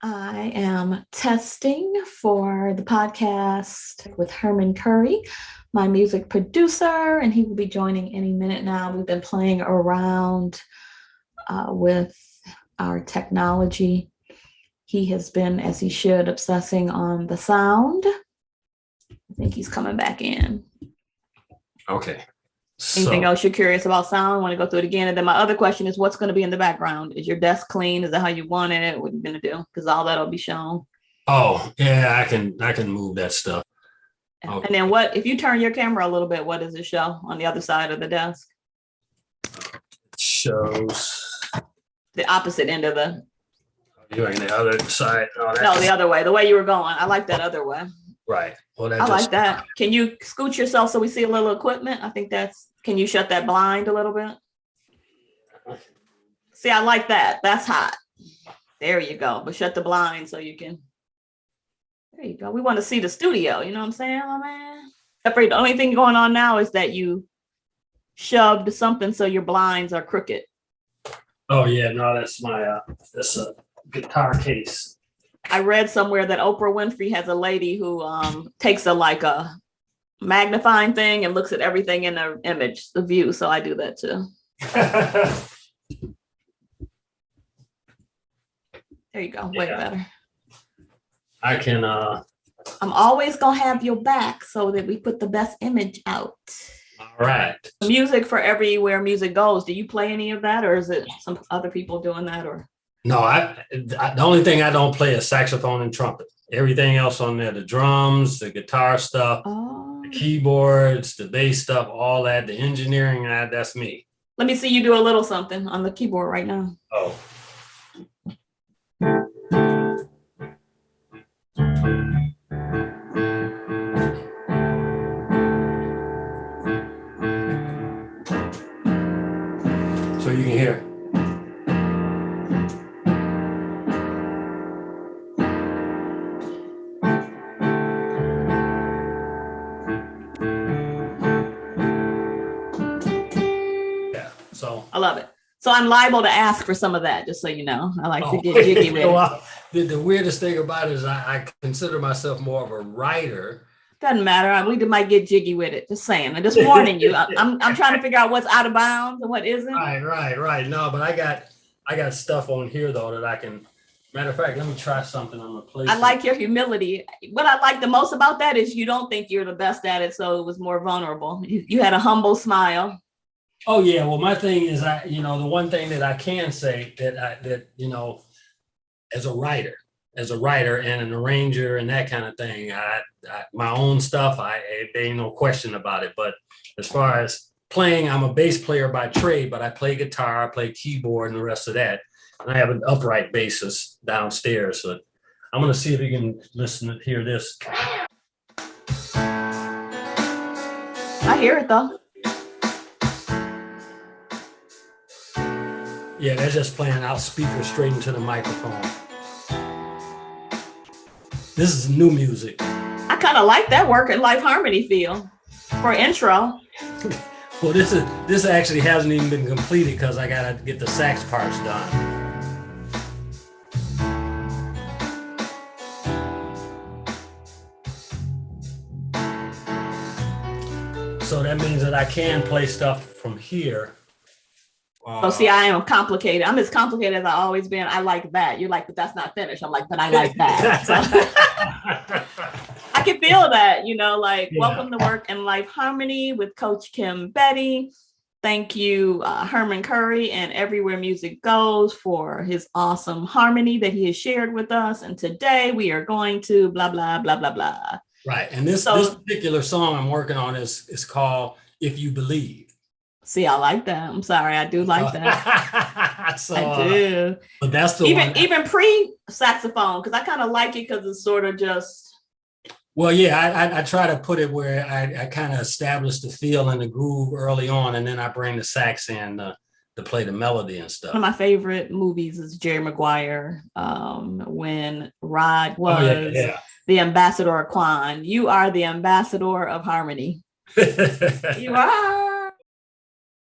I am testing for the podcast with Herman Curry, my music producer, and he will be joining any minute now. We've been playing around with our technology. He has been, as he should, obsessing on the sound. I think he's coming back in. Okay. Anything else you're curious about sound? I want to go through it again. And then my other question is, what's going to be in the background? Is your desk clean? Is that how you want it? What are you going to do? Because all that'll be shown. Oh, yeah, I can move that stuff. Okay. And then what, if you turn your camera a little bit, what does it show on the other side of the desk? It shows the opposite end of the. You're on the other side. Oh, no, the other way. The way you were going. I like that other way. Right. Well, I like that. Can you scoot yourself so we see a little equipment? I think that's. Can you shut that blind a little bit? See, I like that. That's hot. There you go. But shut the blind so you can. There you go. We want to see the studio. You know what I'm saying, my man? The only thing going on now is that you shoved something so your blinds are crooked. Oh yeah, no, that's my that's a guitar case. I read somewhere that Oprah Winfrey has a lady who takes a magnifying thing and looks at everything in the image, the view. So I do that too. There you go. Way better. I can. I'm always gonna have your back so that we put the best image out. All right. Music for everywhere music goes. Do you play any of that, or is it some other people doing that? Or no, the only thing I don't play is saxophone and trumpet. Everything else on there, the drums, the guitar stuff, the keyboards, the bass stuff, all that, the engineering, that's me. Let me see you do a little something on the keyboard right now. Oh. So you can hear. I love it. So I'm liable to ask for some of that, just so you know. I like to get jiggy with it. The weirdest thing about it is I consider myself more of a writer. Doesn't matter. We might get jiggy with it. Just saying. I'm just warning you. I'm trying to figure out what's out of bounds and what isn't. Right. No, but I got stuff on here though that I can. Matter of fact, let me try something on the place. I like your humility. What I like the most about that is you don't think you're the best at it, so it was more vulnerable. You had a humble smile. Oh yeah, well my thing is the one thing that I can say that as a writer and an arranger and that kind of thing, I my own stuff, there ain't no question about it. But as far as playing, I'm a bass player by trade, but I play guitar, I play keyboard and the rest of that. And I have an upright bassist downstairs. So I'm gonna see if you can hear this. I hear it though. Yeah, they're just playing out speakers straight into the microphone. This is new music. I kind of like that working life harmony feel for intro. Well, this actually hasn't even been completed because I gotta get the sax parts done. So that means that I can play stuff from here. See, I am complicated. I'm as complicated as I've always been. I like that. You're like, but that's not finished. I'm like, but I like that. So, I can feel that, welcome to Work and Life Harmony with Coach Kim Bettie. Thank you, Herman Curry and Everywhere Music Goes for his awesome harmony that he has shared with us. And today we are going to blah, blah, blah, blah, blah. Right. And this particular song I'm working on is called If You Believe. See, I like that. I'm sorry, I do like that. So, I do. But that's the even pre-saxophone, because I kind of like it because it's sort of just. Well, yeah, I try to put it where I kind of establish the feel and the groove early on, and then I bring the sax in to play the melody and stuff. One of my favorite movies is Jerry Maguire, when Rod was the ambassador of Quan. You are the ambassador of harmony. You are.